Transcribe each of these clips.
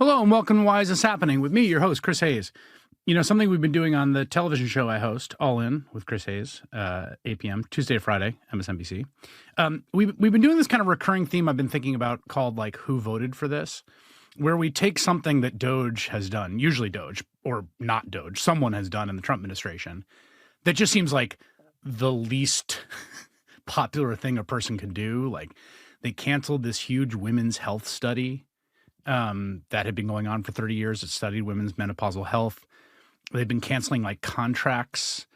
Hello and welcome to Why Is This Happening with me, your host, Chris Hayes. You know, something we've been doing on the television show I host, All In with Chris Hayes, 8 p.m., Tuesday to Friday, MSNBC. We've been doing this kind of recurring theme I've been thinking about called, like, Who Voted for This? Where we take something that Doge has done, usually Doge, or not Doge, someone has done in the Trump administration, that just seems like the least popular thing a person could do. Like, they canceled this huge women's health study that had been going on for 30 years. It studied women's menopausal health. They've been canceling like contracts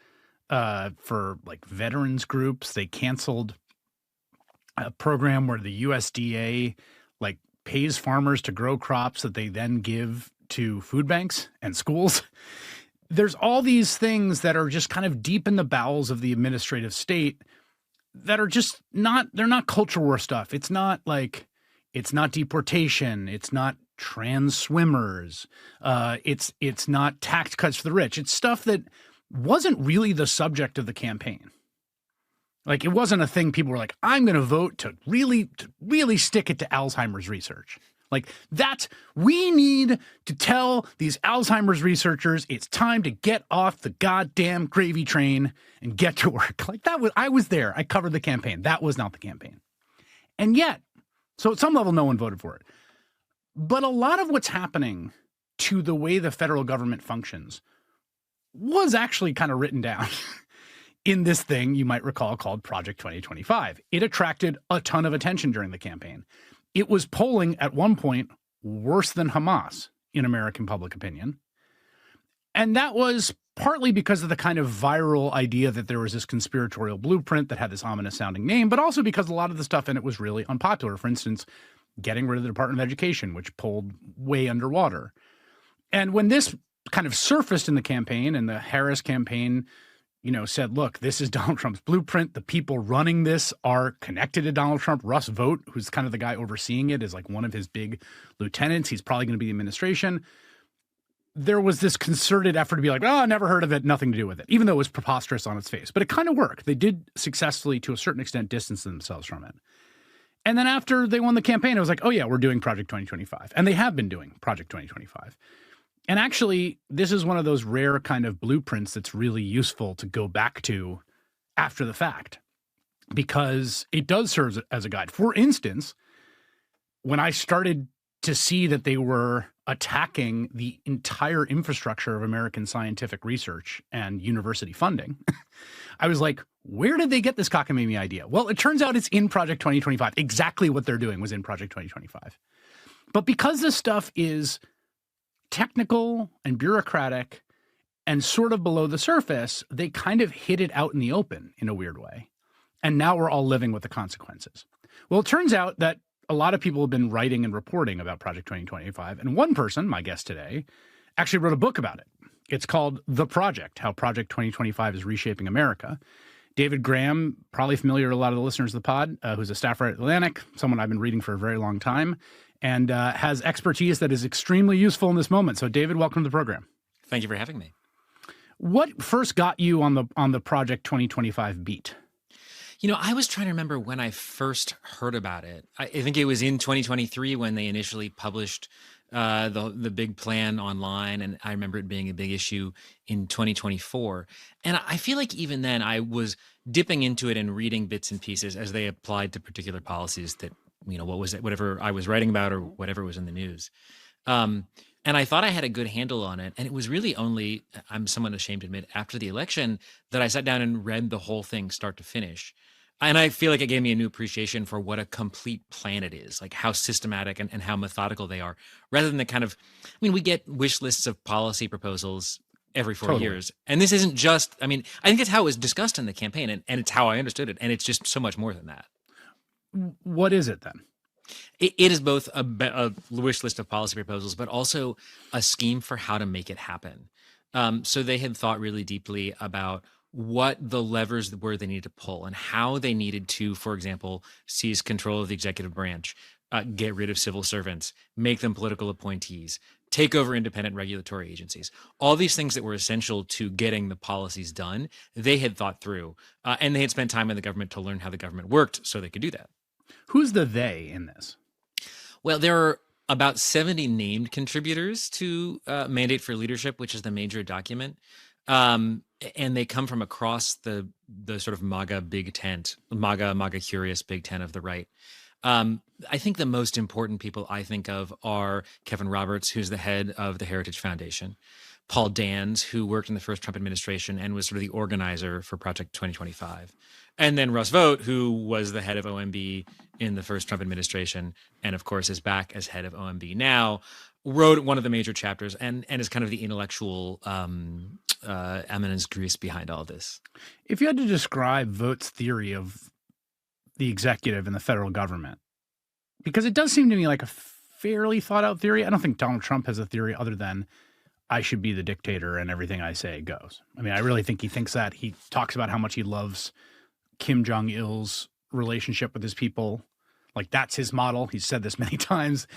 for like veterans groups. They canceled a program where the USDA like pays farmers to grow crops that they then give to food banks and schools. There's all these things that are just kind of deep in the bowels of the administrative state that are just not, they're not culture war stuff. It's not deportation. It's not trans swimmers. It's not tax cuts for the rich. It's stuff that wasn't really the subject of the campaign. Like, it wasn't a thing people were like, I'm going to vote to really stick it to Alzheimer's research. Like, we need to tell these Alzheimer's researchers it's time to get off the goddamn gravy train and get to work. Like, I was there. I covered the campaign. That was not the campaign. And yet, so at some level, no one voted for it. But a lot of what's happening to the way the federal government functions was actually kind of written down in this thing you might recall called Project 2025. It attracted a ton of attention during the campaign. It was polling at one point worse than Hamas in American public opinion. And that was partly because of the kind of viral idea that there was this conspiratorial blueprint that had this ominous sounding name, but also because a lot of the stuff in it was really unpopular. For instance, getting rid of the Department of Education, which pulled way underwater. And when this kind of surfaced in the campaign and the Harris campaign, you know, said, look, this is Donald Trump's blueprint. The people running this are connected to Donald Trump. Russ Vought, who's kind of the guy overseeing it, is like one of his big lieutenants. He's probably going to be the administration. There was this concerted effort to be like, oh, I never heard of it, nothing to do with it, even though it was preposterous on its face. But it kind of worked. They did successfully, to a certain extent, distance themselves from it. And then after they won the campaign, it was like, oh, yeah, we're doing Project 2025. And they have been doing Project 2025. And actually, this is one of those rare kind of blueprints that's really useful to go back to after the fact, because it does serve as a guide. For instance, when I started to see that they were attacking the entire infrastructure of American scientific research and university funding, I was like, where did they get this cockamamie idea? Well, it turns out it's in Project 2025. Exactly what they're doing was in Project 2025. But because this stuff is technical and bureaucratic and sort of below the surface, they kind of hid it out in the open in a weird way. And now we're all living with the consequences. Well, it turns out that a lot of people have been writing and reporting about Project 2025. And one person, my guest today, actually wrote a book about it. It's called The Project, How Project 2025 is Reshaping America. David Graham, probably familiar to a lot of the listeners of the pod, who's a staffer at Atlantic, someone I've been reading for a very long time, and has expertise that is extremely useful in this moment. So David, welcome to the program. Thank you for having me. What first got you on the Project 2025 beat? You know, I was trying to remember when I first heard about it. I think it was in 2023 when they initially published the big plan online, and I remember it being a big issue in 2024. And I feel like even then I was dipping into it and reading bits and pieces as they applied to particular policies that, you know, whatever I was writing about or whatever was in the news. And I thought I had a good handle on it. And it was really only, I'm somewhat ashamed to admit, after the election that I sat down and read the whole thing start to finish. And I feel like it gave me a new appreciation for what a complete plan it is, like how systematic and how methodical they are, rather than the kind of, I mean, we get wish lists of policy proposals every 4 years. And this isn't just, I mean, I think it's how it was discussed in the campaign, and it's how I understood it. And it's just so much more than that. What is it then? It is both a wish list of policy proposals, but also a scheme for how to make it happen. So they had thought really deeply about what the levers were they needed to pull and how they needed to, for example, seize control of the executive branch, get rid of civil servants, make them political appointees, take over independent regulatory agencies. All these things that were essential to getting the policies done, they had thought through, and they had spent time in the government to learn how the government worked so they could do that. Who's the they in this? Well, there are about 70 named contributors to Mandate for Leadership, which is the major document. And they come from across the sort of MAGA big tent, MAGA curious big tent of the right. I think the most important people I think of are Kevin Roberts, who's the head of the Heritage Foundation, Paul Dans, who worked in the first Trump administration and was sort of the organizer for Project 2025, and then Russ Vought, who was the head of OMB in the first Trump administration, and of course is back as head of OMB now, wrote one of the major chapters and is kind of the intellectual eminence grise behind all this. If you had to describe Vaught's theory of the executive and the federal government, because it does seem to me like a fairly thought out theory. I don't think Donald Trump has a theory other than I should be the dictator and everything I say goes. I mean, I really think he thinks that. He talks about how much he loves Kim Jong-il's relationship with his people. Like, that's his model. He's said this many times.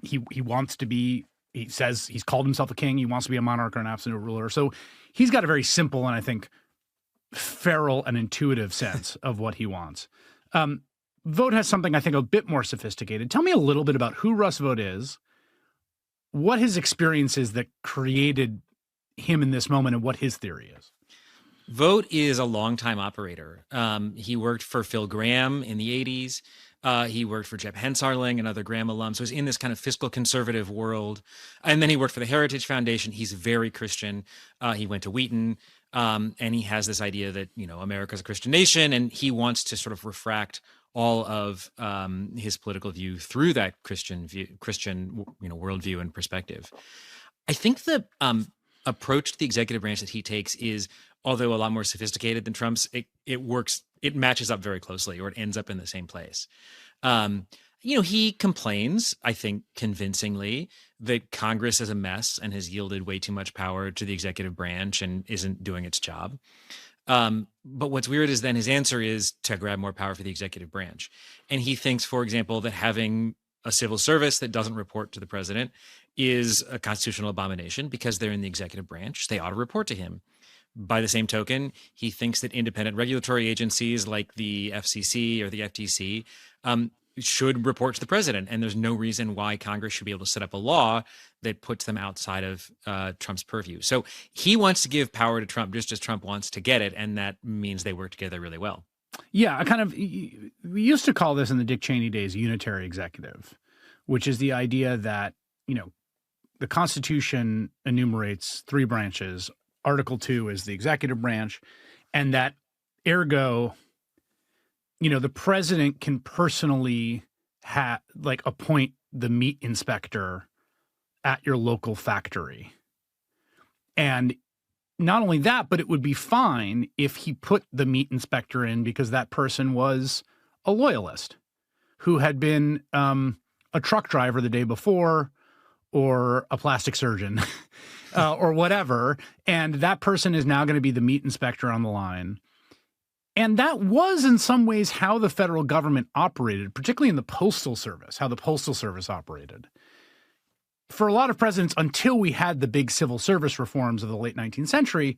He wants to be, he says he's called himself a king. He wants to be a monarch or an absolute ruler. So he's got a very simple and I think feral and intuitive sense of what he wants. Vought has something I think a bit more sophisticated. Tell me a little bit about who Russ Vought is, what his experience is that created him in this moment, and what his theory is. Vought is a longtime operator. He worked for Phil Gramm in the 80s. He worked for Jeb Hensarling, another Graham alum. So he's in this kind of fiscal conservative world. And then he worked for the Heritage Foundation. He's very Christian. He went to Wheaton. And he has this idea that, you know, America's a Christian nation, and he wants to sort of refract all of his political view through that Christian worldview and perspective. I think the approach to the executive branch that he takes is, although a lot more sophisticated than Trump's, it works. It matches up very closely, or it ends up in the same place. He complains, I think, convincingly, that Congress is a mess and has yielded way too much power to the executive branch and isn't doing its job. But what's weird is then his answer is to grab more power for the executive branch. And he thinks, for example, that having a civil service that doesn't report to the president is a constitutional abomination because they're in the executive branch. They ought to report to him. By the same token, he thinks that independent regulatory agencies like the FCC or the FTC should report to the president. And there's no reason why Congress should be able to set up a law that puts them outside of Trump's purview. So he wants to give power to Trump just as Trump wants to get it. And that means they work together really well. Yeah, we used to call this in the Dick Cheney days unitary executive, which is the idea that, you know, the Constitution enumerates three branches. Article 2 is the executive branch, and that ergo, you know, the president can personally appoint the meat inspector at your local factory. And not only that, but it would be fine if he put the meat inspector in because that person was a loyalist who had been a truck driver the day before or a plastic surgeon or whatever. And that person is now going to be the meat inspector on the line. And that was in some ways how the federal government operated, particularly in the Postal Service, how the Postal Service operated. For a lot of presidents, until we had the big civil service reforms of the late 19th century,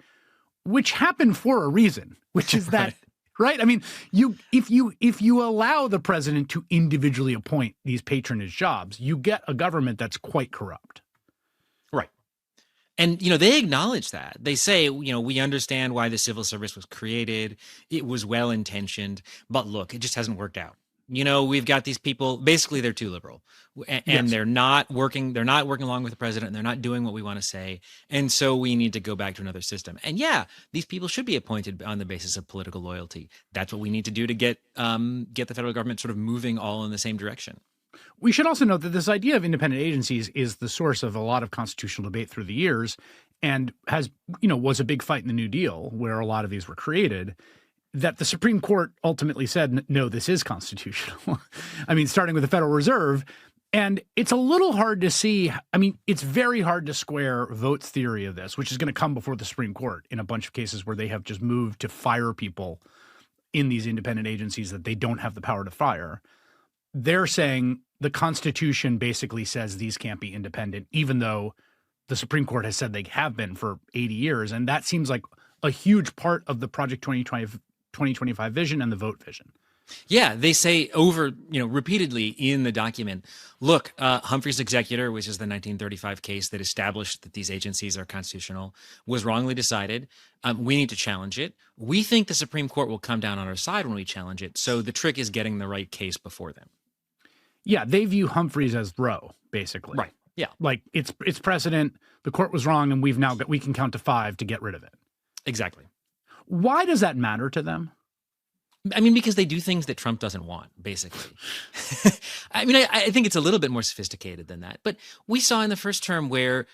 which happened for a reason, which is that, right? I mean, if you allow the president to individually appoint these patronage jobs, you get a government that's quite corrupt. Right. And, you know, they acknowledge that. They say, you know, we understand why the civil service was created. It was well-intentioned, but look, it just hasn't worked out. You know, we've got these people, basically they're too liberal and yes. they're not working along with the president, and they're not doing what we want to say. And so we need to go back to another system. And yeah, these people should be appointed on the basis of political loyalty. That's what we need to do to get the federal government sort of moving all in the same direction. We should also note that this idea of independent agencies is the source of a lot of constitutional debate through the years, and was a big fight in the New Deal where a lot of these were created, that the Supreme Court ultimately said, no, this is constitutional. I mean, starting with the Federal Reserve. And it's a little hard to see. I mean, it's very hard to square Vaught's theory of this, which is going to come before the Supreme Court in a bunch of cases where they have just moved to fire people in these independent agencies that they don't have the power to fire. They're saying the Constitution basically says these can't be independent, even though the Supreme Court has said they have been for 80 years. And that seems like a huge part of the Project 2025 vision and the Vought vision. Yeah, they say repeatedly in the document, look, Humphrey's executor, which is the 1935 case that established that these agencies are constitutional, was wrongly decided. We need to challenge it. We think the Supreme Court will come down on our side when we challenge it. So the trick is getting the right case before them. Yeah, they view Humphreys as Roe, basically. Right. Yeah. Like it's precedent. The court was wrong, and we can count to 5 to get rid of it. Exactly. Why does that matter to them? I mean, because they do things that Trump doesn't want, basically. I mean, I think it's a little bit more sophisticated than that. But we saw in the first term where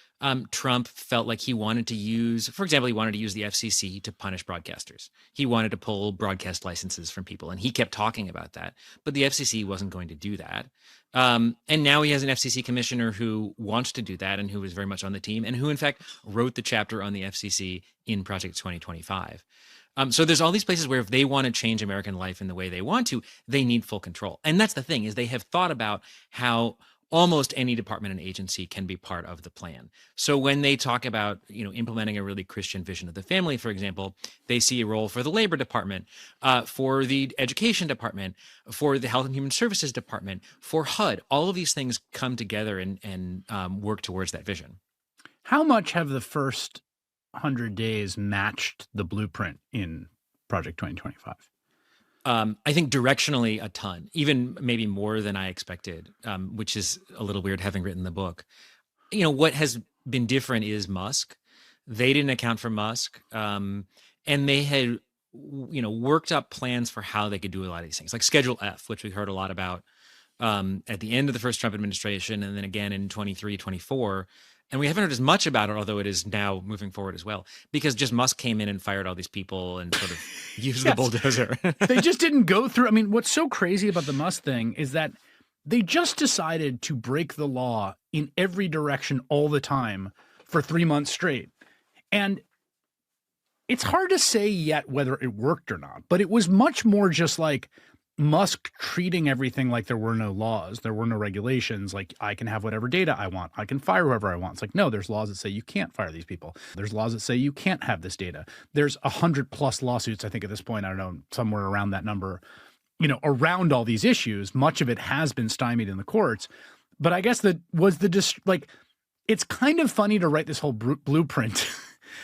Trump felt like he wanted to use, for example, he wanted to use the FCC to punish broadcasters. He wanted to pull broadcast licenses from people, and he kept talking about that. But the FCC wasn't going to do that. And now he has an FCC commissioner who wants to do that and who is very much on the team and who, in fact, wrote the chapter on the FCC in Project 2025. So there's all these places where if they want to change American life in the way they want to, they need full control. And that's the thing, is they have thought about how almost any department and agency can be part of the plan. So when they talk about, implementing a really Christian vision of the family, for example, they see a role for the Labor Department, for the Education Department, for the Health and Human Services Department, for HUD. All of these things come together and work towards that vision. How much have the first 100 days matched the blueprint in Project 2025? I think directionally a ton, even maybe more than I expected, which is a little weird having written the book. What has been different is Musk. They didn't account for Musk. And they had, worked up plans for how they could do a lot of these things, like Schedule F, which we heard a lot about at the end of the first Trump administration, and then again in 23, 24. And we haven't heard as much about it, although it is now moving forward as well, because just Musk came in and fired all these people and sort of used the bulldozer. They just didn't go through. I mean, what's so crazy about the Musk thing is that they just decided to break the law in every direction all the time for 3 months straight. And it's hard to say yet whether it worked or not, but it was much more just like Musk treating everything like there were no laws, there were no regulations, like I can have whatever data I want, I can fire whoever I want. It's like, no, there's laws that say you can't fire these people. There's laws that say you can't have this data. There's 100+ lawsuits, I think at this point, I don't know, somewhere around that number, around all these issues. Much of it has been stymied in the courts. But I guess it's kind of funny to write this whole blueprint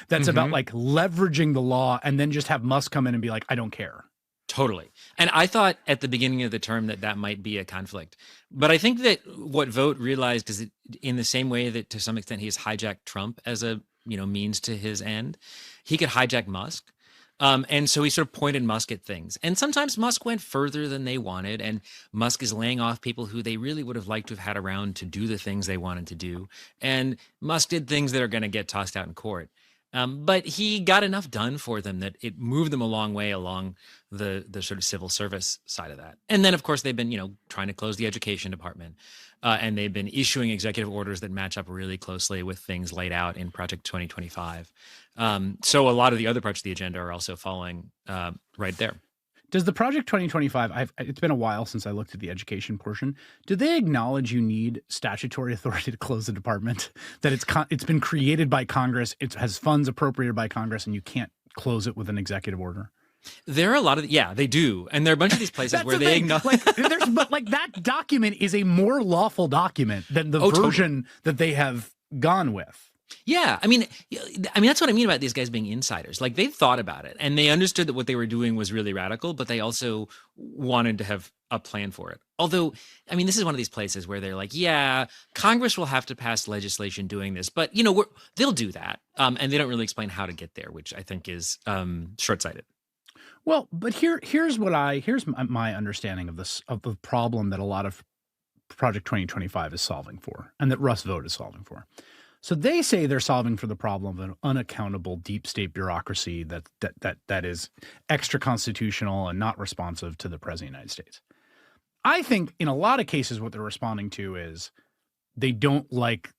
that's about like leveraging the law and then just have Musk come in and be like, I don't care. Totally. And I thought at the beginning of the term that might be a conflict. But I think that what Vogt realized is that in the same way that to some extent he has hijacked Trump as a means to his end, he could hijack Musk. And so he sort of pointed Musk at things. And sometimes Musk went further than they wanted. And Musk is laying off people who they really would have liked to have had around to do the things they wanted to do. And Musk did things that are going to get tossed out in court. But he got enough done for them that it moved them a long way along the sort of civil service side of that. And then, of course, they've been, trying to close the Education Department. And they've been issuing executive orders that match up really closely with things laid out in Project 2025. So a lot of the other parts of the agenda are also following right there. Does the Project 2025, it's been a while since I looked at the education portion. Do they acknowledge you need statutory authority to close the department? That it's been created by Congress, it has funds appropriated by Congress, and you can't close it with an executive order? There are a lot of, they do. And there are a bunch of these places where they acknowledge. But that document is a more lawful document than the version that they have gone with. Yeah, I mean, that's what I mean about these guys being insiders. Like, they thought about it and they understood that what they were doing was really radical, but they also wanted to have a plan for it. Although, I mean, this is one of these places where they're like, yeah, Congress will have to pass legislation doing this, but they'll do that, and they don't really explain how to get there, which I think is short-sighted. Well, but here's my understanding of the problem that a lot of Project 2025 is solving for, and that Russ Vought is solving for. So they say they're solving for the problem of an unaccountable deep state bureaucracy that is extra constitutional and not responsive to the President of the United States. I think in a lot of cases what they're responding to is they don't like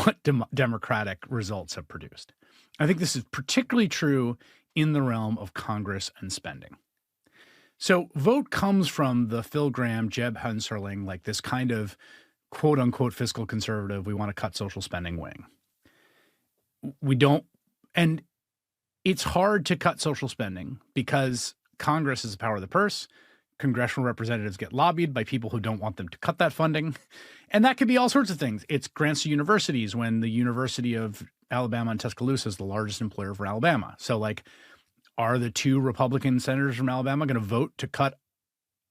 what democratic results have produced. I think this is particularly true in the realm of Congress and spending. So Vought comes from the Phil Gramm, Jeb Hensarling, like this kind of quote unquote fiscal conservative, we want to cut social spending wing. We don't, and it's hard to cut social spending because Congress is the power of the purse. congressional representatives get lobbied by people who don't want them to cut that funding. And that could be all sorts of things. It's grants to universities when the University of Alabama in Tuscaloosa is the largest employer for Alabama. So like, are the 2 Republican senators from Alabama going to vote to cut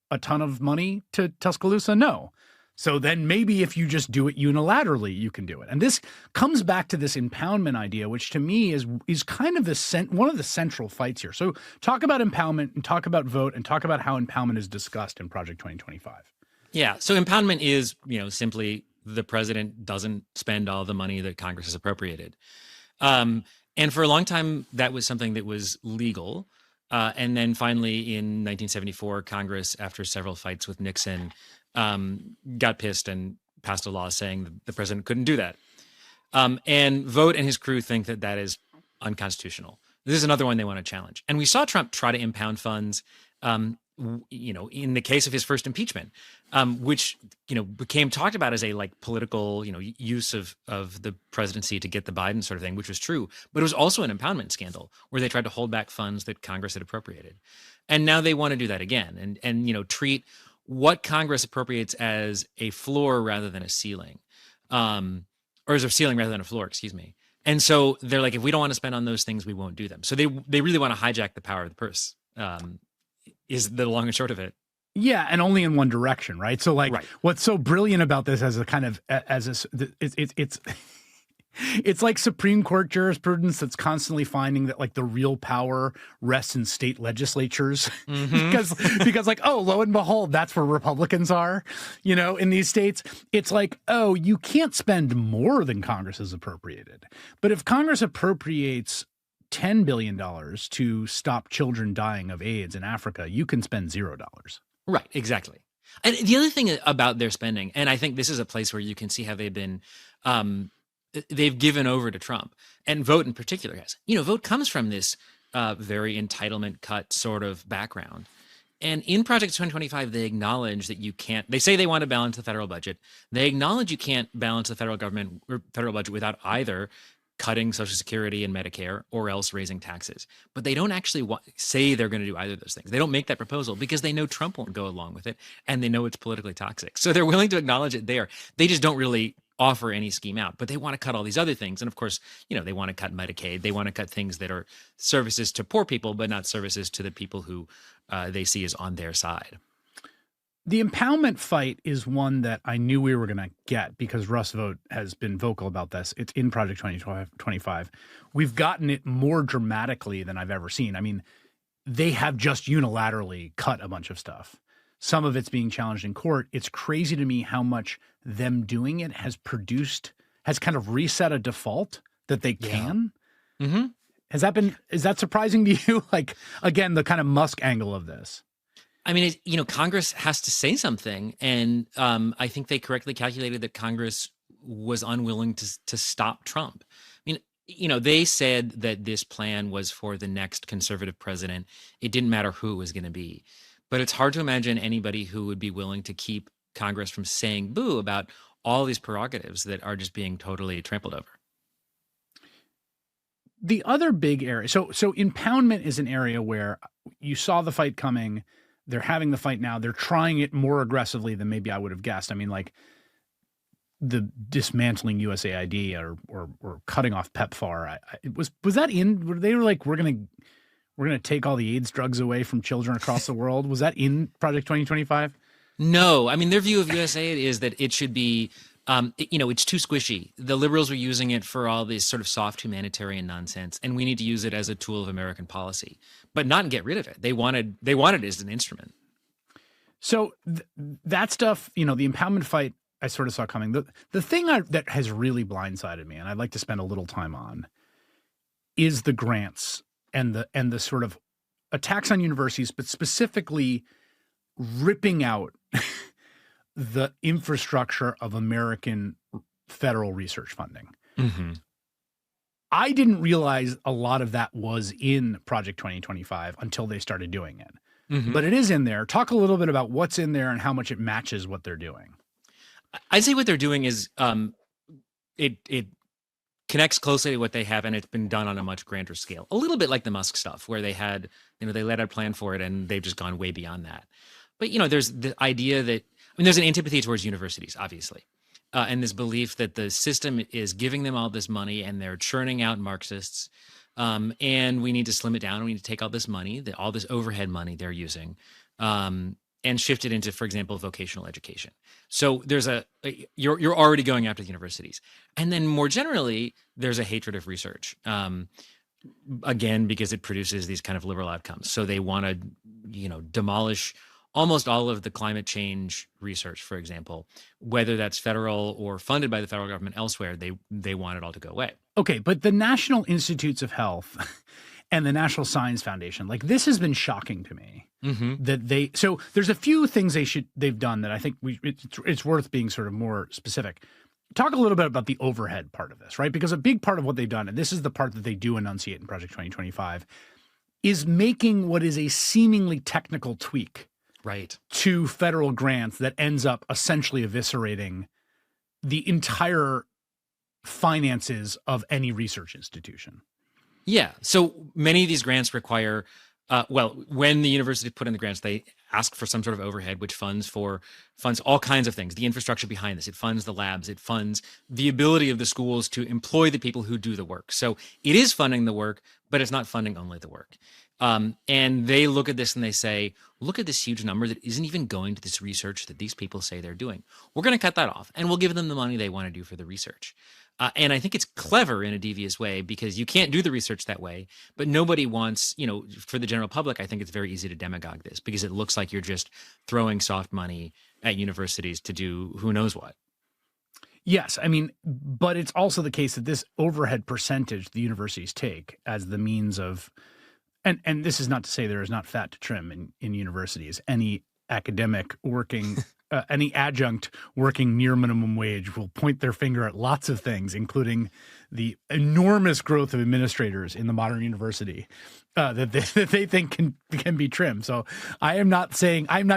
a ton of money to Tuscaloosa? No. So then maybe if you just do it unilaterally, you can do it. And this comes back to this impoundment idea, which to me is kind of one of the central fights here. So talk about impoundment and talk about vote and talk about how impoundment is discussed in Project 2025. Yeah. So impoundment is, simply the president doesn't spend all the money that Congress has appropriated. And for a long time, that was something that was legal. And then finally, in 1974, Congress, after several fights with Nixon, got pissed and passed a law saying that the president couldn't do that. And Vogt and his crew think that that is unconstitutional. This is another one they want to challenge. And we saw Trump try to impound funds, in the case of his first impeachment, which, became talked about as a political, use of the presidency to get the Biden sort of thing, which was true. But it was also an impoundment scandal where they tried to hold back funds that Congress had appropriated. And now they want to do that again and treat what Congress appropriates as a floor rather than a ceiling, or as a ceiling rather than a floor, excuse me. And so they're like, if we don't want to spend on those things, we won't do them. So they really want to hijack the power of the purse, is the long and short of it. Yeah, and only in one direction, right? So right. What's so brilliant about this as a kind of it's like Supreme Court jurisprudence that's constantly finding that the real power rests in state legislatures, because lo and behold, that's where Republicans are, in these states. It's like, oh, you can't spend more than Congress has appropriated. But if Congress appropriates $10 billion to stop children dying of AIDS in Africa, you can spend $0. Right, exactly. And the other thing about their spending, and I think this is a place where you can see how they've been they've given over to Trump, and Vogt in particular has. Vogt comes from this very entitlement cut sort of background. And in Project 2025, they acknowledge that you can't, they say they want to balance the federal budget. They acknowledge you can't balance the federal government or federal budget without either cutting Social Security and Medicare or else raising taxes. But they don't actually say they're going to do either of those things. They don't make that proposal because they know Trump won't go along with it, and they know it's politically toxic. So they're willing to acknowledge it there. They just don't really offer any scheme out, but they want to cut all these other things. And of course, they want to cut Medicaid. They want to cut things that are services to poor people, but not services to the people who they see as on their side. The impoundment fight is one that I knew we were going to get because Russ Vought has been vocal about this. It's in Project 2025. We've gotten it more dramatically than I've ever seen. I mean, they have just unilaterally cut a bunch of stuff. Some of it's being challenged in court. It's crazy to me how much them doing it has kind of reset a default that they can. Yeah. Mm-hmm. Is that surprising to you? Again, the kind of Musk angle of this. I mean, Congress has to say something. And I think they correctly calculated that Congress was unwilling to stop Trump. I mean, they said that this plan was for the next conservative president. It didn't matter who it was going to be. But it's hard to imagine anybody who would be willing to keep Congress from saying boo about all these prerogatives that are just being totally trampled over. The other big area, so impoundment is an area where you saw the fight coming. They're having the fight now. They're trying it more aggressively than maybe I would have guessed. I mean, the dismantling USAID or cutting off PEPFAR. Was that in? They were like, we're gonna take all the AIDS drugs away from children across the world. Was that in Project 2025? No. I mean, their view of USAID is that it should be, it's too squishy. The liberals were using it for all this sort of soft humanitarian nonsense, and we need to use it as a tool of American policy, but not get rid of it. They wanted it as an instrument. So that stuff, the impoundment fight, I sort of saw coming. The thing that has really blindsided me, and I'd like to spend a little time on, is the grants and the sort of attacks on universities, but specifically ripping out the infrastructure of American federal research funding. Mm-hmm. I didn't realize a lot of that was in Project 2025 until they started doing it. Mm-hmm. But it is in there. Talk a little bit about what's in there and how much it matches what they're doing. I'd say what they're doing is it connects closely to what they have, and it's been done on a much grander scale. A little bit like the Musk stuff, where they had, they laid out a plan for it, and they've just gone way beyond that. But there's the idea that there's an antipathy towards universities, obviously, and this belief that the system is giving them all this money and they're churning out Marxists, and we need to slim it down. We need to take all this money, all this overhead money they're using, and shift it into, for example, vocational education. So there's you're already going after the universities, and then more generally, there's a hatred of research. Again, because it produces these kind of liberal outcomes. So they want to, demolish almost all of the climate change research, for example, whether that's federal or funded by the federal government elsewhere, they want it all to go away. Okay, but the National Institutes of Health and the National Science Foundation, like this has been shocking to me. That so there's a few things they've done that I think it's worth being sort of more specific. Talk a little bit about the overhead part of this, right? Because a big part of what they've done, and this is the part that they do enunciate in Project 2025, is making what is a seemingly technical tweak right to federal grants that ends up essentially eviscerating the entire finances of any research institution. Yeah. So many of these grants require, when the university put in the grants, they ask for some sort of overhead, which funds all kinds of things, the infrastructure behind this. It funds the labs. It funds the ability of the schools to employ the people who do the work. So it is funding the work, but it's not funding only the work. And they look at this and they say, look at this huge number that isn't even going to this research that these people say they're doing. We're going to cut that off and we'll give them the money they want to do for the research. And I think it's clever in a devious way because you can't do the research that way, but nobody wants, for the general public, I think it's very easy to demagogue this because it looks like you're just throwing soft money at universities to do who knows what. Yes. I mean, but it's also the case that this overhead percentage the universities take as the means of, and this is not to say there is not fat to trim in universities. Any academic working any adjunct working near minimum wage will point their finger at lots of things, including the enormous growth of administrators in the modern university that they think can be trimmed. So I'm not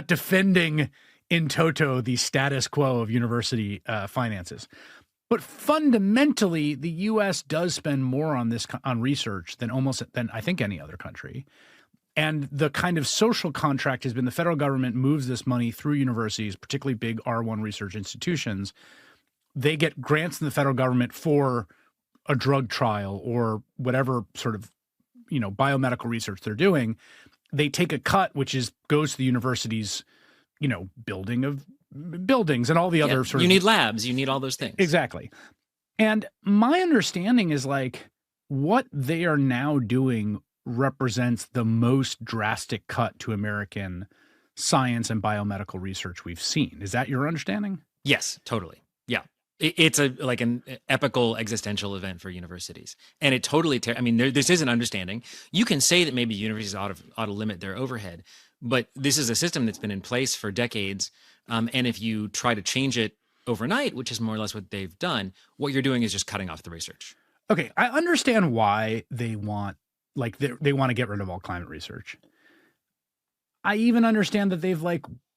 defending in toto the status quo of university finances. But fundamentally, the U.S. does spend more on research than I think any other country. And the kind of social contract has been the federal government moves this money through universities, particularly big R1 research institutions. They get grants from the federal government for a drug trial or whatever sort of, biomedical research they're doing. They take a cut, which goes to the university's, building of buildings and all the other sort of. You need labs. You need all those things. Exactly. And my understanding is like what they are now doing represents the most drastic cut to American science and biomedical research we've seen. Is that your understanding? Yes, totally. Yeah. It's like an epical existential event for universities. And it totally, this is an understanding. You can say that maybe universities ought to limit their overhead, but this is a system that's been in place for decades. And if you try to change it overnight, which is more or less what they've done, what you're doing is just cutting off the research. Okay. I understand why they want they want to get rid of all climate research. I even understand that they've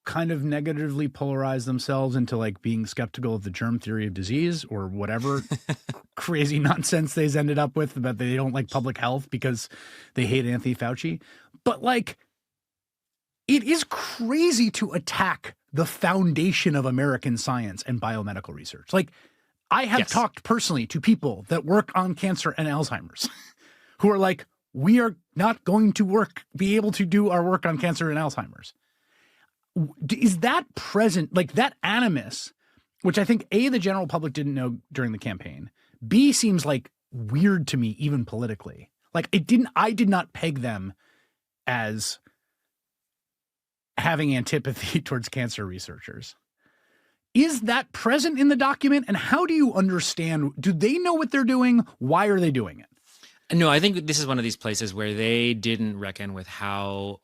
kind of negatively polarized themselves into being skeptical of the germ theory of disease or whatever crazy nonsense they've ended up with about they don't like public health because they hate Anthony Fauci. But it is crazy to attack the foundation of American science and biomedical research. I have talked personally to people that work on cancer and Alzheimer's who are like, we are not going to be able to do our work on cancer and Alzheimer's. Is that present, that animus, which I think A, the general public didn't know during the campaign, B, seems weird to me, even politically. I did not peg them as having antipathy towards cancer researchers. Is that present in the document? And how do you understand, do they know what they're doing? Why are they doing it? No, I think this is one of these places where they didn't reckon with how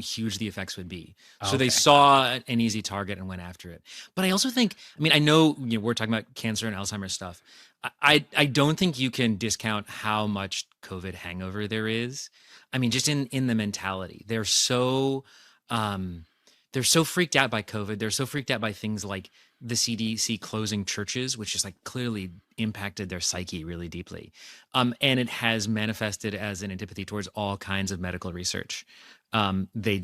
huge the effects would be. So they saw an easy target and went after it. But I also think, I know we're talking about cancer and Alzheimer's stuff. I don't think you can discount how much COVID hangover there is. Just in the mentality, they're so freaked out by COVID. They're so freaked out by things like the CDC closing churches, which is clearly impacted their psyche really deeply. And it has manifested as an antipathy towards all kinds of medical research. They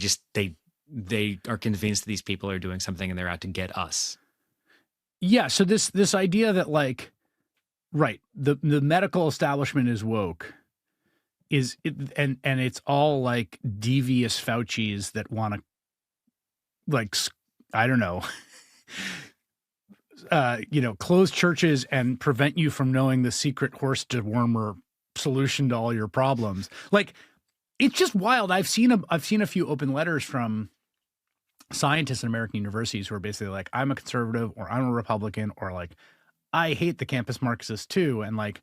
they are convinced these people are doing something and they're out to get us. Yeah. So this idea that like, right, the medical establishment is woke and it's all like devious Faucis that want to like, I don't know, close churches and prevent you from knowing the secret horse dewormer solution to all your problems. Like, it's just wild. I've seen a few open letters from scientists in American universities who are basically like, I'm a conservative or I'm a Republican or like, I hate the campus Marxists too. And like,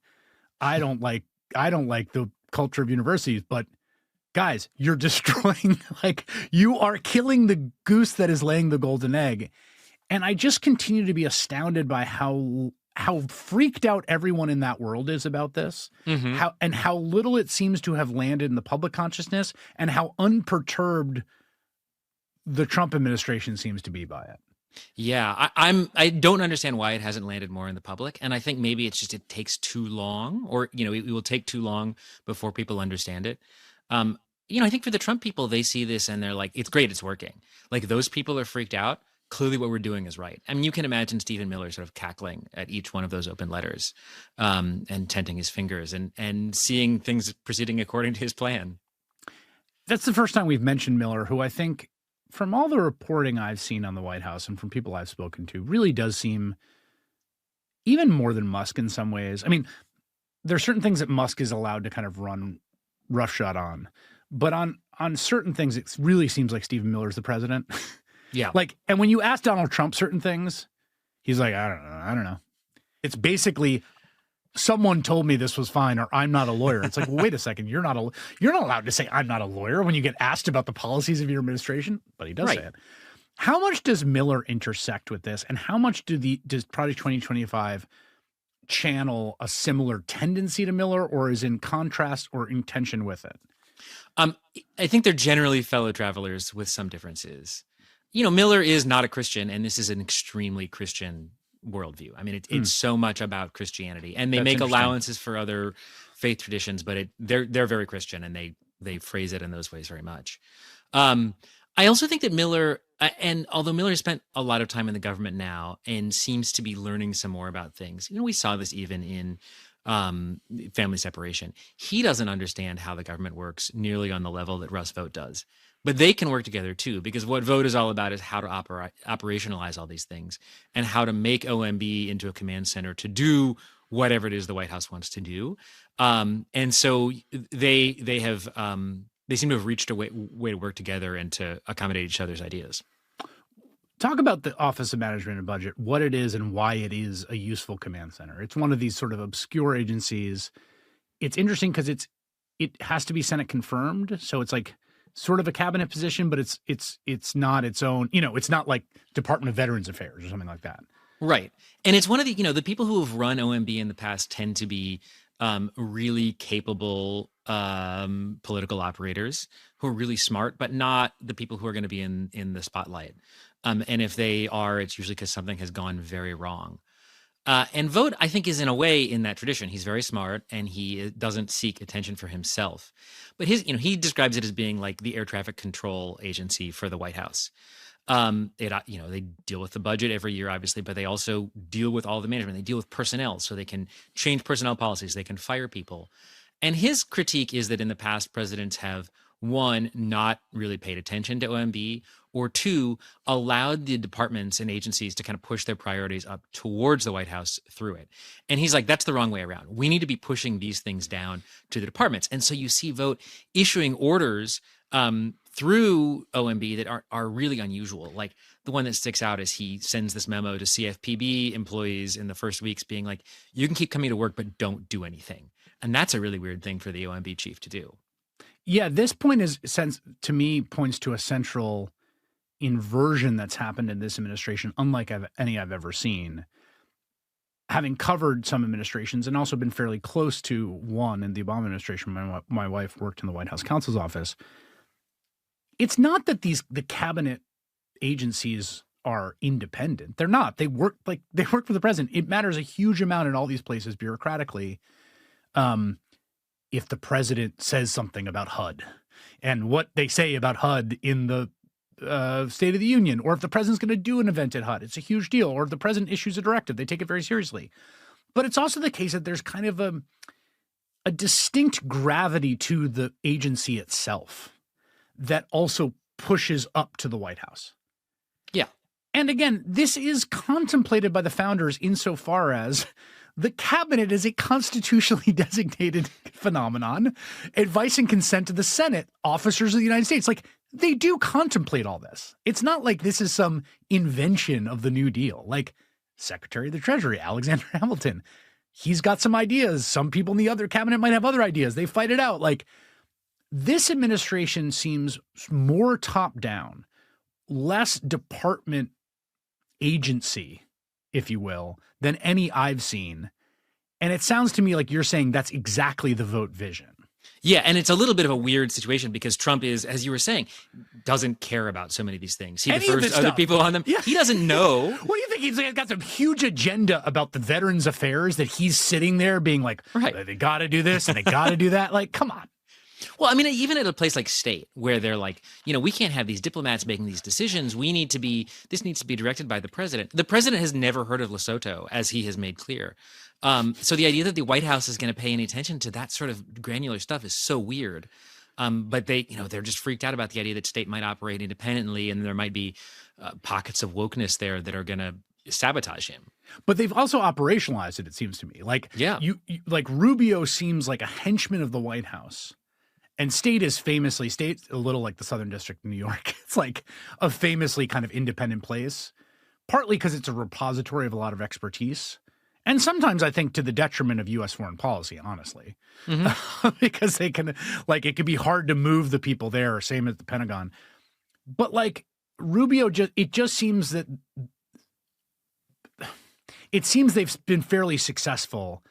I don't like the culture of universities, but guys, you're destroying, like, you are killing the goose that is laying the golden egg. And I just continue to be astounded by how freaked out everyone in that world is about this, how little it seems to have landed in the public consciousness, and how unperturbed the Trump administration seems to be by it. Yeah, I don't understand why it hasn't landed more in the public, and I think maybe it's just it takes too long, or it will take too long before people understand it. I think for the Trump people, they see this and they're like, it's great, it's working. Like, those people are freaked out. Clearly what we're doing is right. I mean, you can imagine Stephen Miller sort of cackling at each one of those open letters, and tenting his fingers and seeing things proceeding according to his plan. That's the first time we've mentioned Miller, who I think, from all the reporting I've seen on the White House and from people I've spoken to, really does seem even more than Musk in some ways. I mean, there are certain things that Musk is allowed to kind of run roughshod on, but on certain things, it really seems like Stephen Miller's the president. Yeah. Like, and when you ask Donald Trump certain things, he's like, I don't know. It's basically, someone told me this was fine, or I'm not a lawyer. It's like, well, wait a second. You're not allowed to say I'm not a lawyer when you get asked about the policies of your administration, but he does say it. How much does Miller intersect with this, and how much does Project 2025 channel a similar tendency to Miller, or is in contrast or in tension with it? I think they're generally fellow travelers with some differences. Miller is not a Christian, and this is an extremely Christian worldview. I mean, it's so much about Christianity, and they make allowances for other faith traditions, but they're very Christian, and they phrase it in those ways very much. I also think that Miller, and although Miller has spent a lot of time in the government now and seems to be learning some more about things, we saw this even in family separation. He doesn't understand how the government works nearly on the level that Russ Vought does. But they can work together too, because what Vought is all about is how to operationalize all these things and how to make OMB into a command center to do whatever it is the White House wants to do. And so they seem to have reached a way to work together and to accommodate each other's ideas. Talk about the Office of Management and Budget, what it is and why it is a useful command center. It's one of these sort of obscure agencies. It's interesting because it has to be Senate confirmed, so it's like sort of a cabinet position, but it's not its own. It's not like Department of Veterans Affairs or something like that. Right, and it's one of the the people who have run OMB in the past tend to be really capable political operators who are really smart, but not the people who are going to be in the spotlight. And if they are, it's usually because something has gone very wrong. And Vought, I think, is in a way in that tradition. He's very smart and he doesn't seek attention for himself. But he describes it as being like the air traffic control agency for the White House. They deal with the budget every year, obviously, but they also deal with all the management. They deal with personnel, so they can change personnel policies. They can fire people. And his critique is that in the past, presidents have, one, not really paid attention to OMB, or two, allowed the departments and agencies to kind of push their priorities up towards the White House through it. And he's like, that's the wrong way around. We need to be pushing these things down to the departments. And so you see Vought issuing orders through OMB that are really unusual. Like the one that sticks out is he sends this memo to CFPB employees in the first weeks being like, you can keep coming to work, but don't do anything. And that's a really weird thing for the OMB chief to do. Yeah, this point to me points to a central inversion that's happened in this administration, unlike any I've ever seen. Having covered some administrations and also been fairly close to one in the Obama administration, my wife worked in the White House counsel's office. It's not that the cabinet agencies are independent. They're not. They work for the president. It matters a huge amount in all these places bureaucratically. If the president says something about HUD and what they say about HUD in the State of the Union, or if the president's going to do an event at HUD, it's a huge deal. Or if the president issues a directive, they take it very seriously. But it's also the case that there's kind of a distinct gravity to the agency itself that also pushes up to the White House. Yeah. And again, this is contemplated by the founders insofar as the cabinet is a constitutionally designated phenomenon. Advice and consent to the Senate, officers of the United States, like they do contemplate all this. It's not like this is some invention of the New Deal. Like Secretary of the Treasury, Alexander Hamilton, he's got some ideas. Some people in the other cabinet might have other ideas. They fight it out. Like this administration seems more top down, less department agency, if you will, than any I've seen. And it sounds to me like you're saying that's exactly the vote vision. Yeah, and it's a little bit of a weird situation because Trump is, as you were saying, doesn't care about so many of these things. He defers other people on them. Yeah. He doesn't know. What do you think? He's got some huge agenda about the Veterans Affairs that he's sitting there being like, right, they got to do this and they got to do that. Like, come on. Well, I mean, even at a place like state where they're like, we can't have these diplomats making these decisions. This needs to be directed by the president. The president has never heard of Lesotho, as he has made clear. So the idea that the White House is going to pay any attention to that sort of granular stuff is so weird. But they're just freaked out about the idea that state might operate independently and there might be pockets of wokeness there that are going to sabotage him. But they've also operationalized it seems to me. Like, yeah, like Rubio seems like a henchman of the White House. And state a little like the Southern District of New York. It's like a famously kind of independent place, partly because it's a repository of a lot of expertise. And sometimes I think to the detriment of U.S. foreign policy, honestly, because they can, like, it could be hard to move the people there, same as the Pentagon. But like Rubio, it just seems that they've been fairly successful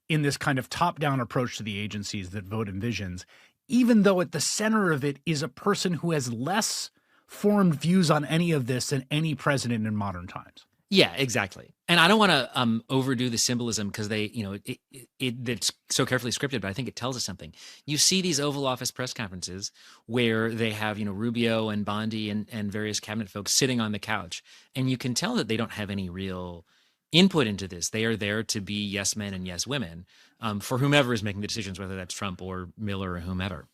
in this kind of top-down approach to the agencies that Vogt envisions, even though at the center of it is a person who has less formed views on any of this than any president in modern times. Yeah, exactly. And I don't want to overdo the symbolism because it's so carefully scripted, but I think it tells us something. You see these Oval Office press conferences where they have, Rubio and Bondi and various cabinet folks sitting on the couch, and you can tell that they don't have any real input into this. They are there to be yes men and yes women for whomever is making the decisions, whether that's Trump or Miller or whomever.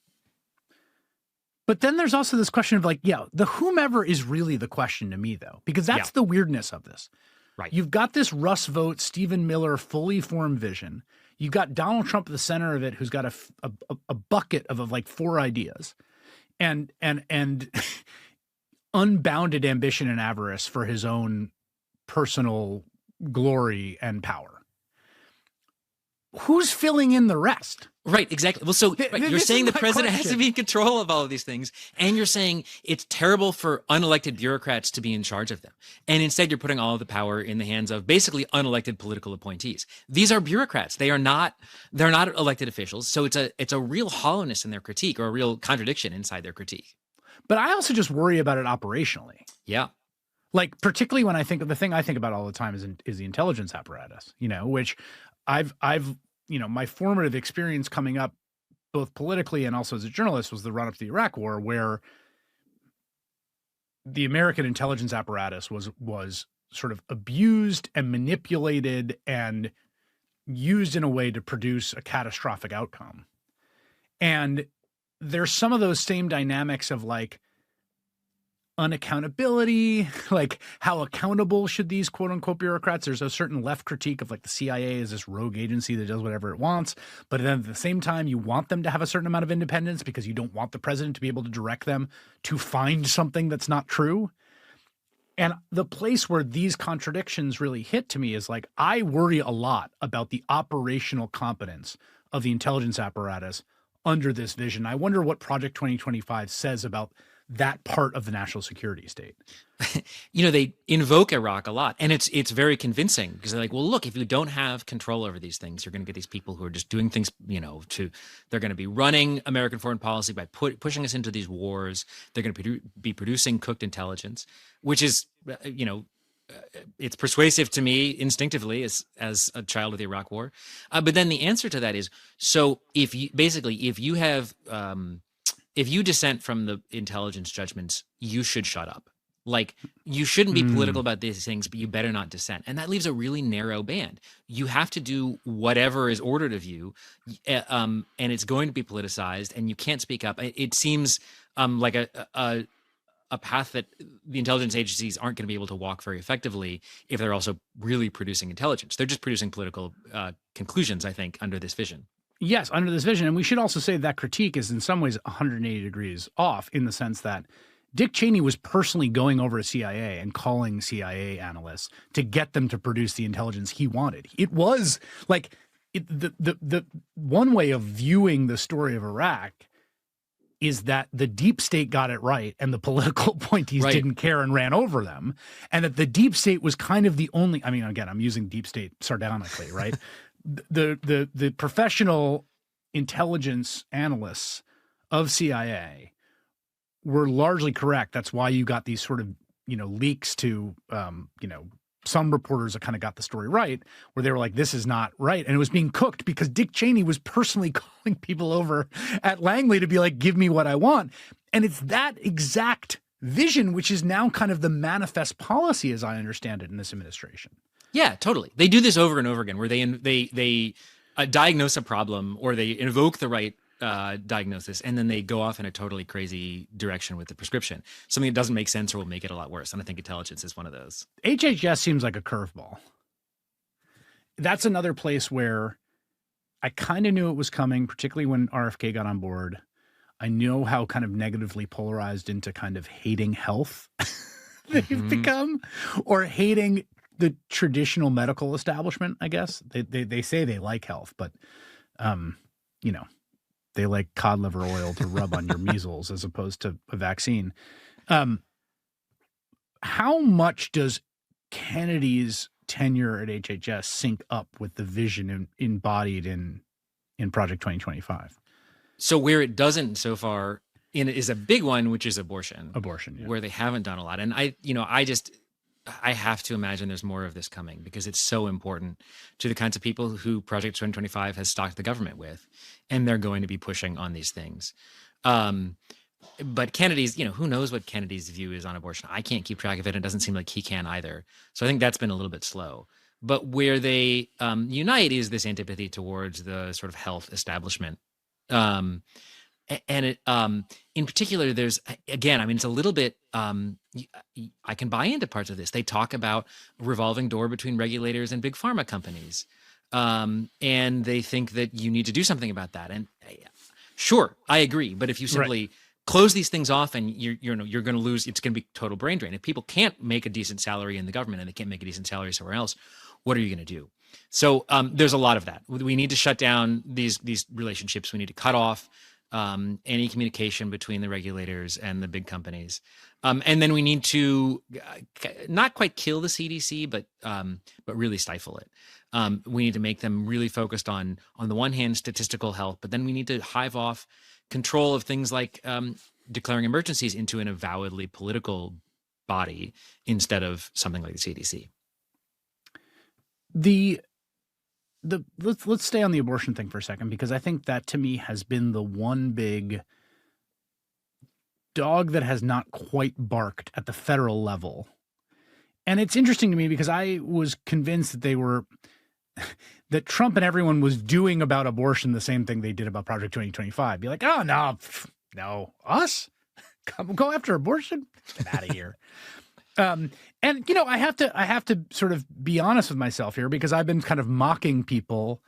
But then there's also this question of like, the whomever is really the question to me, though, because that's the weirdness of this. Right. You've got this Russ Vought, Stephen Miller fully formed vision. You've got Donald Trump at the center of it, who's got a bucket of like 4 ideas and unbounded ambition and avarice for his own personal glory and power. Who's filling in the rest? Right, exactly. Well, so you're saying the president has to be in control of all of these things, and you're saying it's terrible for unelected bureaucrats to be in charge of them. And instead, you're putting all of the power in the hands of basically unelected political appointees. These are bureaucrats. They're not elected officials. So it's a real hollowness in their critique, or a real contradiction inside their critique. But I also just worry about it operationally. Yeah. Like, particularly when I think of the thing I think about all the time is the intelligence apparatus, which I've my formative experience coming up both politically and also as a journalist was the run up to the Iraq War, where the American intelligence apparatus was sort of abused and manipulated and used in a way to produce a catastrophic outcome. And there's some of those same dynamics of like unaccountability, like how accountable should these quote unquote bureaucrats? There's a certain left critique of like the CIA is this rogue agency that does whatever it wants. But then at the same time, you want them to have a certain amount of independence because you don't want the president to be able to direct them to find something that's not true. And the place where these contradictions really hit to me is like, I worry a lot about the operational competence of the intelligence apparatus under this vision. I wonder what Project 2025 says about that part of the national security state. They invoke Iraq a lot, and it's very convincing because they're like, well, look, if you don't have control over these things, you're going to get these people who are just doing things, they're going to be running American foreign policy by pushing us into these wars. They're going to be producing cooked intelligence, which is, it's persuasive to me instinctively as a child of the Iraq War. But then the answer to that is, so if you have if you dissent from the intelligence judgments, you should shut up. Like, you shouldn't be political about these things, but you better not dissent. And that leaves a really narrow band. You have to do whatever is ordered of you, and it's going to be politicized, and you can't speak up. It seems like a path that the intelligence agencies aren't going to be able to walk very effectively if they're also really producing intelligence. They're just producing political conclusions, I think, under this vision. Yes, under this vision. And we should also say that critique is in some ways 180 degrees off, in the sense that Dick Cheney was personally going over to CIA and calling CIA analysts to get them to produce the intelligence he wanted. It was like the one way of viewing the story of Iraq is that the deep state got it right and the political appointees didn't care and ran over them, and that the deep state was kind of the only, I mean, again, I'm using deep state sardonically, right? The professional intelligence analysts of CIA were largely correct. That's why you got these sort of, leaks to, some reporters that kind of got the story right, where they were like, this is not right. And it was being cooked because Dick Cheney was personally calling people over at Langley to be like, give me what I want. And it's that exact vision, which is now kind of the manifest policy, as I understand it, in this administration. Yeah, totally. They do this over and over again, where they diagnose a problem, or they invoke the right diagnosis, and then they go off in a totally crazy direction with the prescription, something that doesn't make sense or will make it a lot worse. And I think intelligence is one of those. HHS seems like a curveball. That's another place where I kind of knew it was coming, particularly when RFK got on board. I know how kind of negatively polarized into kind of hating health they've become, or hating the traditional medical establishment, I guess. They say they like health, but, they like cod liver oil to rub on your measles as opposed to a vaccine. How much does Kennedy's tenure at HHS sync up with the vision embodied in Project 2025? So where it doesn't so far is a big one, which is abortion. Yeah. Where they haven't done a lot. And I have to imagine there's more of this coming, because it's so important to the kinds of people who Project 2025 has stocked the government with, and they're going to be pushing on these things. But Kennedy's, who knows what Kennedy's view is on abortion? I can't keep track of it. It doesn't seem like he can either. So I think that's been a little bit slow. But where they unite is this antipathy towards the sort of health establishment. And it, in particular, there's, again, I mean, it's a little bit, I can buy into parts of this. They talk about a revolving door between regulators and big pharma companies. And they think that you need to do something about that. And sure, I agree. But if you simply close these things off, and you're going to lose, it's going to be total brain drain. If people can't make a decent salary in the government and they can't make a decent salary somewhere else, what are you going to do? So there's a lot of that. We need to shut down these relationships. We need to cut off any communication between the regulators and the big companies. And then we need to not quite kill the CDC, but really stifle it. We need to make them really focused on the one hand, statistical health, but then we need to hive off control of things like declaring emergencies into an avowedly political body instead of something like the CDC. Let's stay on the abortion thing for a second, because I think that to me has been the one big dog that has not quite barked at the federal level. And it's interesting to me because I was convinced that that Trump and everyone was doing about abortion the same thing they did about Project 2025. Be like, oh, no, us? Go after abortion? Get out of here. And I have to sort of be honest with myself here, because I've been kind of mocking people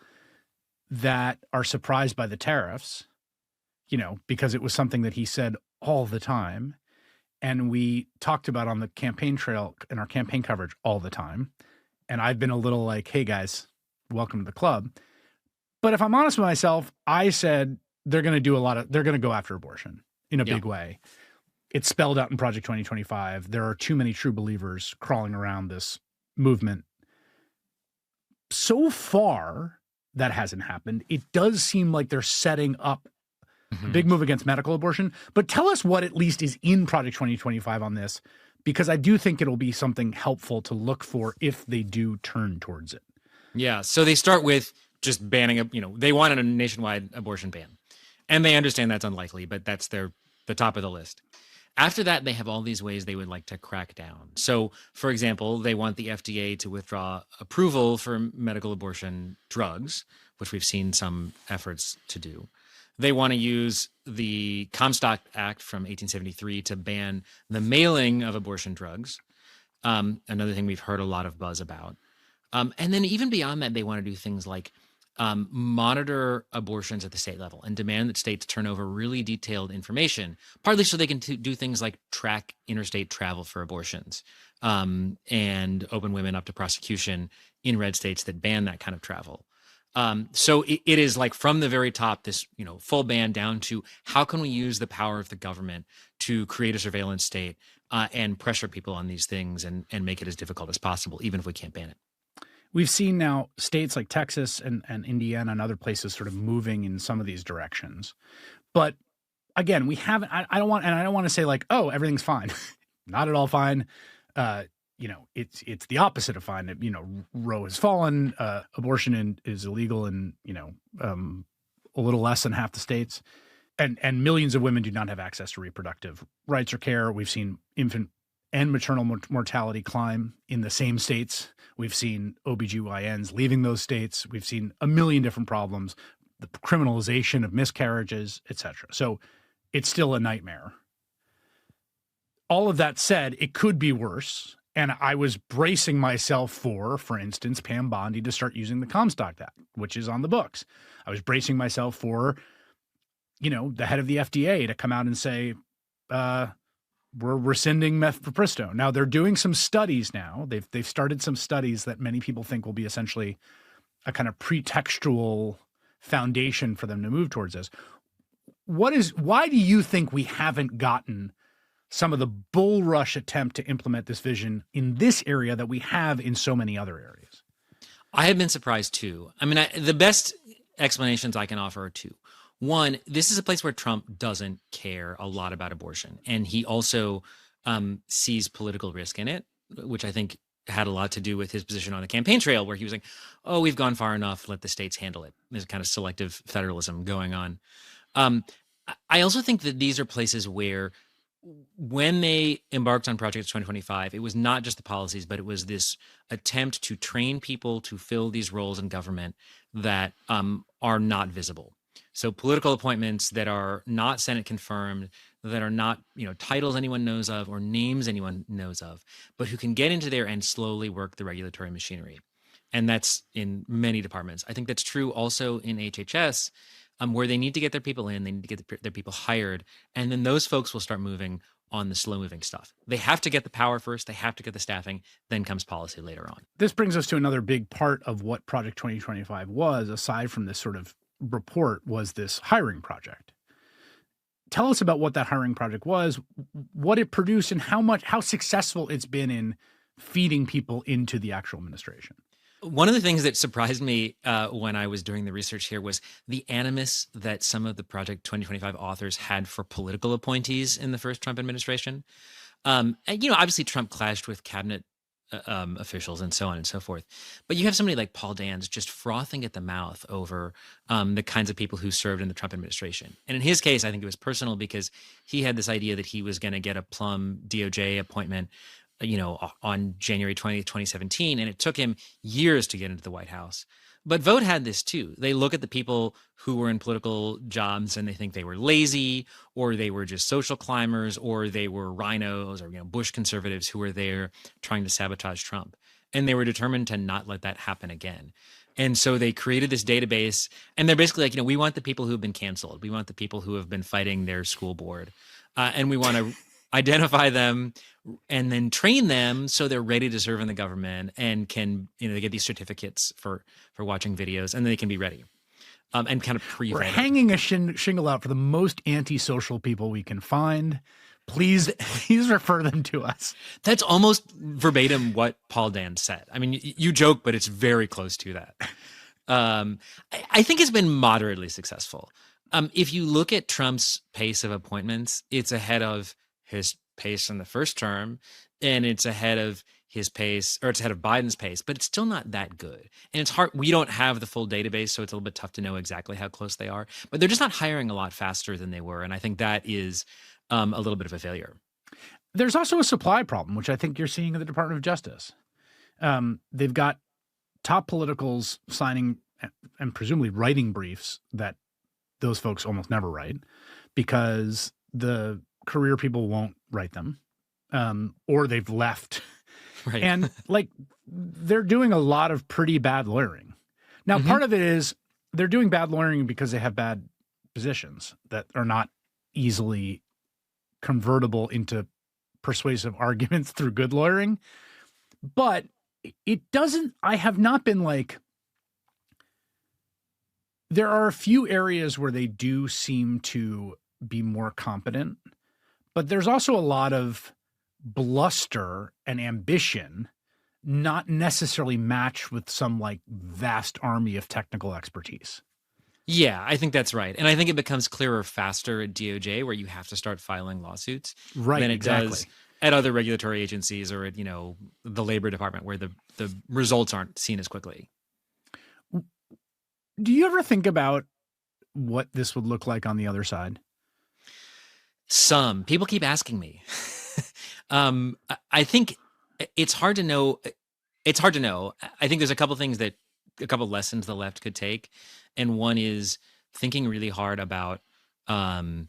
that are surprised by the tariffs, because it was something that he said all the time, and we talked about on the campaign trail in our campaign coverage all the time. And I've been a little like, hey guys, welcome to the club. But if I'm honest with myself, I said they're going to go after abortion in a big way. It's spelled out in Project 2025. There are too many true believers crawling around this movement. So far, that hasn't happened. It does seem like they're setting up a big move against medical abortion. But tell us what at least is in Project 2025 on this, because I do think it'll be something helpful to look for if they do turn towards it. Yeah. So they start with just banning, they wanted a nationwide abortion ban. And they understand that's unlikely, but that's the top of the list. After that, they have all these ways they would like to crack down. So, for example, they want the FDA to withdraw approval for medical abortion drugs, which we've seen some efforts to do. They want to use the Comstock Act from 1873 to ban the mailing of abortion drugs. Another thing we've heard a lot of buzz about. And then even beyond that, they want to do things like monitor abortions at the state level and demand that states turn over really detailed information, partly so they can do things like track interstate travel for abortions and open women up to prosecution in red states that ban that kind of travel. So it is like from the very top, this full ban down to how can we use the power of the government to create a surveillance state and pressure people on these things and make it as difficult as possible, even if we can't ban it. We've seen now states like Texas and Indiana and other places sort of moving in some of these directions. But again, we haven't, I don't want to say like, oh, everything's fine. Not at all fine. It's the opposite of fine. Roe has fallen. Abortion is illegal in, a little less than half the states. And millions of women do not have access to reproductive rights or care. We've seen infant and maternal mortality climb in the same states. We've seen OBGYNs leaving those states. We've seen a million different problems, the criminalization of miscarriages, et cetera. So it's still a nightmare. All of that said, it could be worse. And I was bracing myself for instance, Pam Bondi to start using the Comstock Act, which is on the books. I was bracing myself for, the head of the FDA to come out and say, we're rescinding mifepristone. Now they're doing some studies now. They've started some studies that many people think will be essentially a kind of pretextual foundation for them to move towards this. Why do you think we haven't gotten some of the bull rush attempt to implement this vision in this area that we have in so many other areas? I have been surprised too. I mean, the best explanations I can offer are two. One, this is a place where Trump doesn't care a lot about abortion. And he also sees political risk in it, which I think had a lot to do with his position on the campaign trail, where he was like, oh, we've gone far enough, let the states handle it. There's kind of selective federalism going on. I also think that these are places where when they embarked on Project 2025, it was not just the policies, but it was this attempt to train people to fill these roles in government that are not visible. So political appointments that are not Senate confirmed, that are not, titles anyone knows of or names anyone knows of, but who can get into there and slowly work the regulatory machinery. And that's in many departments. I think that's true also in HHS, where they need to get their people in, they need to get their people hired, and then those folks will start moving on the slow-moving stuff. They have to get the power first, they have to get the staffing, then comes policy later on. This brings us to another big part of what Project 2025 was, aside from this sort of report, was this hiring project. Tell us about what that hiring project was, what it produced, and how successful it's been in feeding people into the actual administration. One of the things that surprised me when I was doing the research here was the animus that some of the Project 2025 authors had for political appointees in the first Trump administration. And, obviously Trump clashed with cabinet officials and so on and so forth. But you have somebody like Paul Dans just frothing at the mouth over the kinds of people who served in the Trump administration. And in his case, I think it was personal because he had this idea that he was going to get a plum DOJ appointment on January 20th, 2017, and it took him years to get into the White House. But Vote had this too. They look at the people who were in political jobs and they think they were lazy, or they were just social climbers, or they were rhinos or Bush conservatives who were there trying to sabotage Trump. And they were determined to not let that happen again. And so they created this database, and they're basically like, we want the people who have been canceled. We want the people who have been fighting their school board. And we want to identify them and then train them so they're ready to serve in the government and can, they get these certificates for watching videos, and then they can be ready. And kind of pre-vet. We're hanging a shingle out for the most antisocial people we can find. Please refer them to us. That's almost verbatim what Paul Dans said. I mean, you joke, but it's very close to that. I think it's been moderately successful. If you look at Trump's pace of appointments, it's ahead of his pace in the first term, and it's ahead of his pace, or it's ahead of Biden's pace, but it's still not that good. And it's hard. We don't have the full database, so it's a little bit tough to know exactly how close they are. But they're just not hiring a lot faster than they were, and I think that is a little bit of a failure. There's also a supply problem, which I think you're seeing in the Department of Justice. They've got top politicals signing and presumably writing briefs that those folks almost never write because the career people won't write them, or they've left. Right. And like they're doing a lot of pretty bad lawyering. Now, part of it is they're doing bad lawyering because they have bad positions that are not easily convertible into persuasive arguments through good lawyering. But it doesn't, I have not been like, there are a few areas where they do seem to be more competent, but there's also a lot of bluster and ambition, not necessarily matched with some like vast army of technical expertise. Yeah, I think that's right. And I think it becomes clearer faster at DOJ, where you have to start filing lawsuits, than it does at other regulatory agencies or at, the Labor Department, where the results aren't seen as quickly. Do you ever think about what this would look like on the other side? Some people keep asking me. I think it's hard to know. It's hard to know. I think there's a couple lessons the left could take. And one is thinking really hard about, the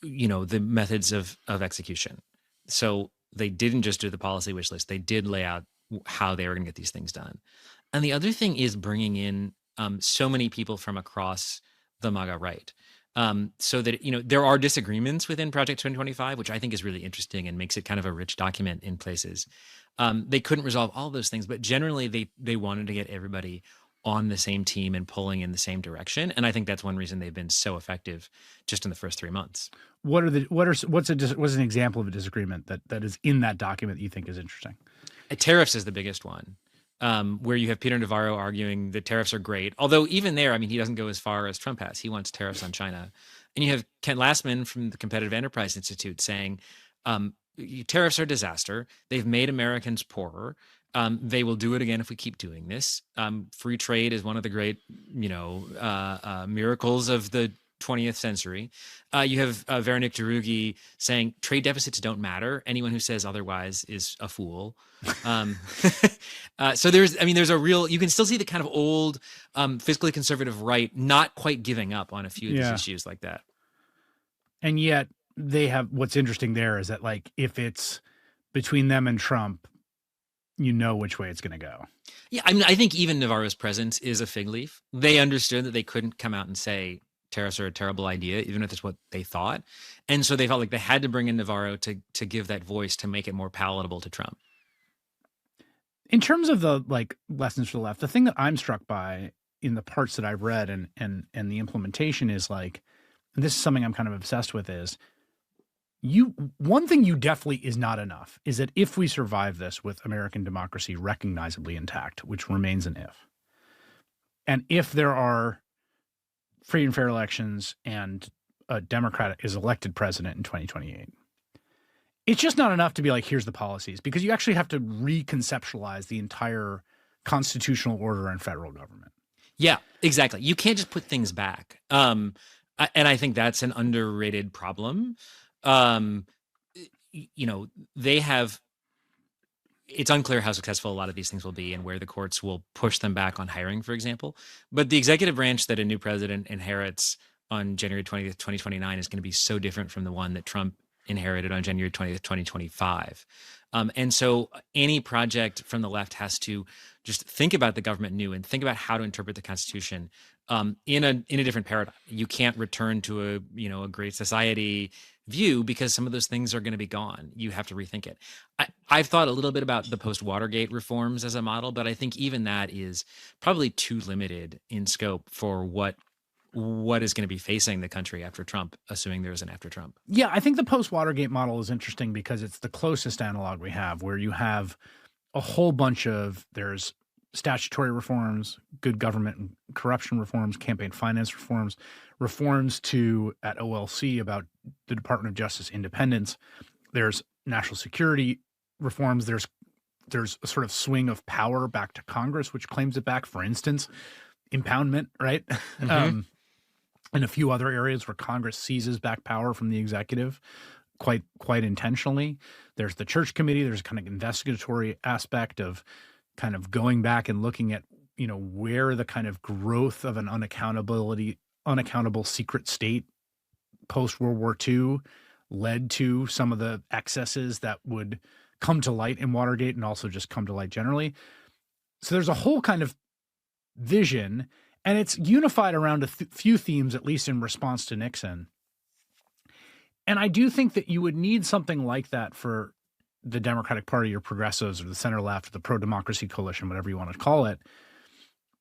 methods of execution. So they didn't just do the policy wish list. They did lay out how they were going to get these things done. And the other thing is bringing in so many people from across the MAGA right. So that, there are disagreements within Project 2025, which I think is really interesting and makes it kind of a rich document in places. They couldn't resolve all those things, but generally they wanted to get everybody on the same team and pulling in the same direction. And I think that's one reason they've been so effective just in the first 3 months. What's an example of a disagreement that is in that document that you think is interesting? Tariffs is the biggest one. Where you have Peter Navarro arguing that tariffs are great. Although even there, he doesn't go as far as Trump has. He wants tariffs on China. And you have Kent Lastman from the Competitive Enterprise Institute saying tariffs are a disaster. They've made Americans poorer. They will do it again if we keep doing this. Free trade is one of the great, miracles of the 20th century. You have Veronique Derugi saying trade deficits don't matter. Anyone who says otherwise is a fool. So there's a real, you can still see the kind of old fiscally conservative right not quite giving up on a few of these issues like that. And yet they have, what's interesting there is that like, if it's between them and Trump, which way it's going to go. Yeah. I think even Navarro's presence is a fig leaf. They understood that they couldn't come out and say tariffs are a terrible idea, even if it's what they thought. And so they felt like they had to bring in Navarro to give that voice, to make it more palatable to Trump. In terms of the like lessons for the left, the thing that I'm struck by in the parts that I've read and the implementation is like, and this is something I'm kind of obsessed with, is one thing you definitely is not enough is that if we survive this with American democracy recognizably intact, which remains an if, and if there are free and fair elections and a Democrat is elected president in 2028, it's just not enough to be like, here's the policies, because you actually have to reconceptualize the entire constitutional order and federal government. Yeah, exactly. You can't just put things back. And I think that's an underrated problem. They have, it's unclear how successful a lot of these things will be and where the courts will push them back on hiring, for example. But the executive branch that a new president inherits on January 20th, 2029 is going to be so different from the one that Trump inherited on January 20th, 2025. And so any project from the left has to just think about the government new and think about how to interpret the Constitution in a different paradigm. You can't return to a great society view because some of those things are going to be gone. You have to rethink it. I've thought a little bit about the post-Watergate reforms as a model, but I think even that is probably too limited in scope for what is going to be facing the country after Trump, assuming there's an after Trump. Yeah, I think the post-Watergate model is interesting because it's the closest analog we have, where you have a whole bunch of, there's statutory reforms, good government and corruption reforms, campaign finance reforms, reforms at OLC about the Department of Justice independence. There's national security reforms. There's there's a sort of swing of power back to Congress, which claims it back. For instance, impoundment, right? Mm-hmm. And a few other areas where Congress seizes back power from the executive quite intentionally. There's the church committee. There's kind of investigatory aspect of kind of going back and looking at, where the kind of growth of an unaccountable secret state post-World War II led to some of the excesses that would come to light in Watergate and also just come to light generally. So there's a whole kind of vision, and it's unified around a few themes, at least in response to Nixon. And I do think that you would need something like that for the Democratic Party or progressives or the center left or the pro-democracy coalition, whatever you want to call it,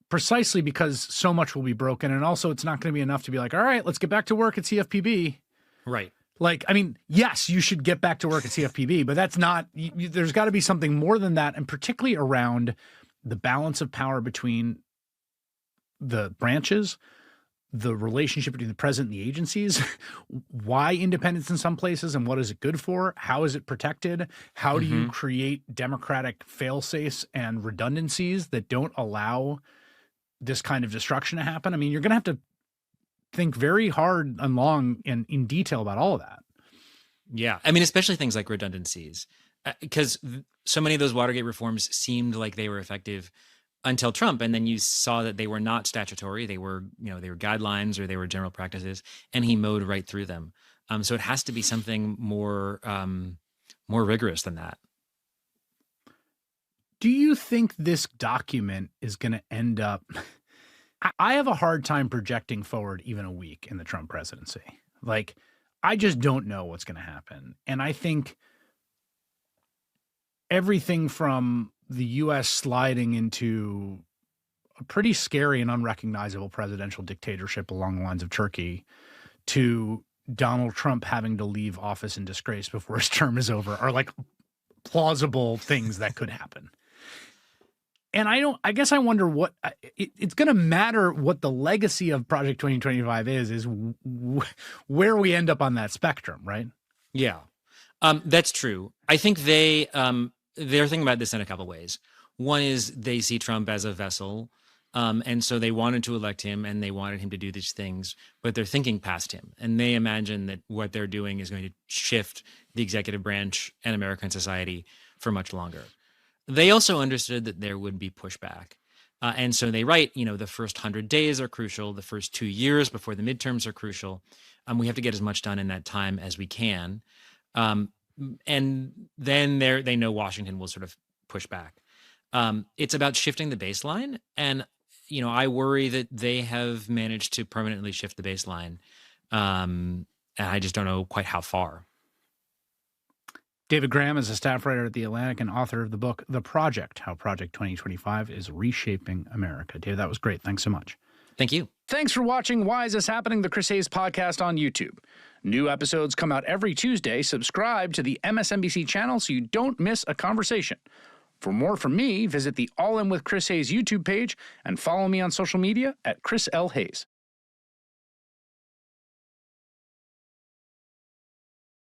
precisely because so much will be broken. And also it's not going to be enough to be like, all right, let's get back to work at CFPB. Right. Like, I mean, yes, you should get back to work at CFPB, but that's not, there's got to be something more than that. And particularly around the balance of power between the branches, the relationship between the president and the agencies, why independence in some places and what is it good for? How is it protected? How do you create democratic fail-safes and redundancies that don't allow this kind of destruction to happen? I mean, you're going to have to think very hard and long and in detail about all of that. Yeah. I mean, especially things like redundancies, because so many of those Watergate reforms seemed like they were effective until Trump. And then you saw that they were not statutory. They were, they were guidelines or they were general practices, and he mowed right through them. So it has to be something more rigorous than that. Do you think this document is going to end up? I have a hard time projecting forward even a week in the Trump presidency. Like, I just don't know what's going to happen. And I think everything from the U.S. sliding into a pretty scary and unrecognizable presidential dictatorship along the lines of Turkey to Donald Trump having to leave office in disgrace before his term is over are like plausible things that could happen. And I guess I wonder what it's going to matter what the legacy of Project 2025 is where we end up on that spectrum, right? Yeah, that's true. I think they're thinking about this in a couple ways. One is they see Trump as a vessel, and so they wanted to elect him and they wanted him to do these things, but they're thinking past him. And they imagine that what they're doing is going to shift the executive branch and American society for much longer. They also understood that there would be pushback. And so they write, the first 100 days are crucial. The first 2 years before the midterms are crucial. We have to get as much done in that time as we can. And then they know Washington will sort of push back. It's about shifting the baseline. And, I worry that they have managed to permanently shift the baseline. And I just don't know quite how far. David Graham is a staff writer at The Atlantic and author of the book, The Project, How Project 2025 is Reshaping America. David, that was great. Thanks so much. Thank you. Thanks for watching Why Is This Happening? The Chris Hayes podcast on YouTube. New episodes come out every Tuesday. Subscribe to the MSNBC channel so you don't miss a conversation. For more from me, visit the All In with Chris Hayes YouTube page and follow me on social media at Chris L. Hayes.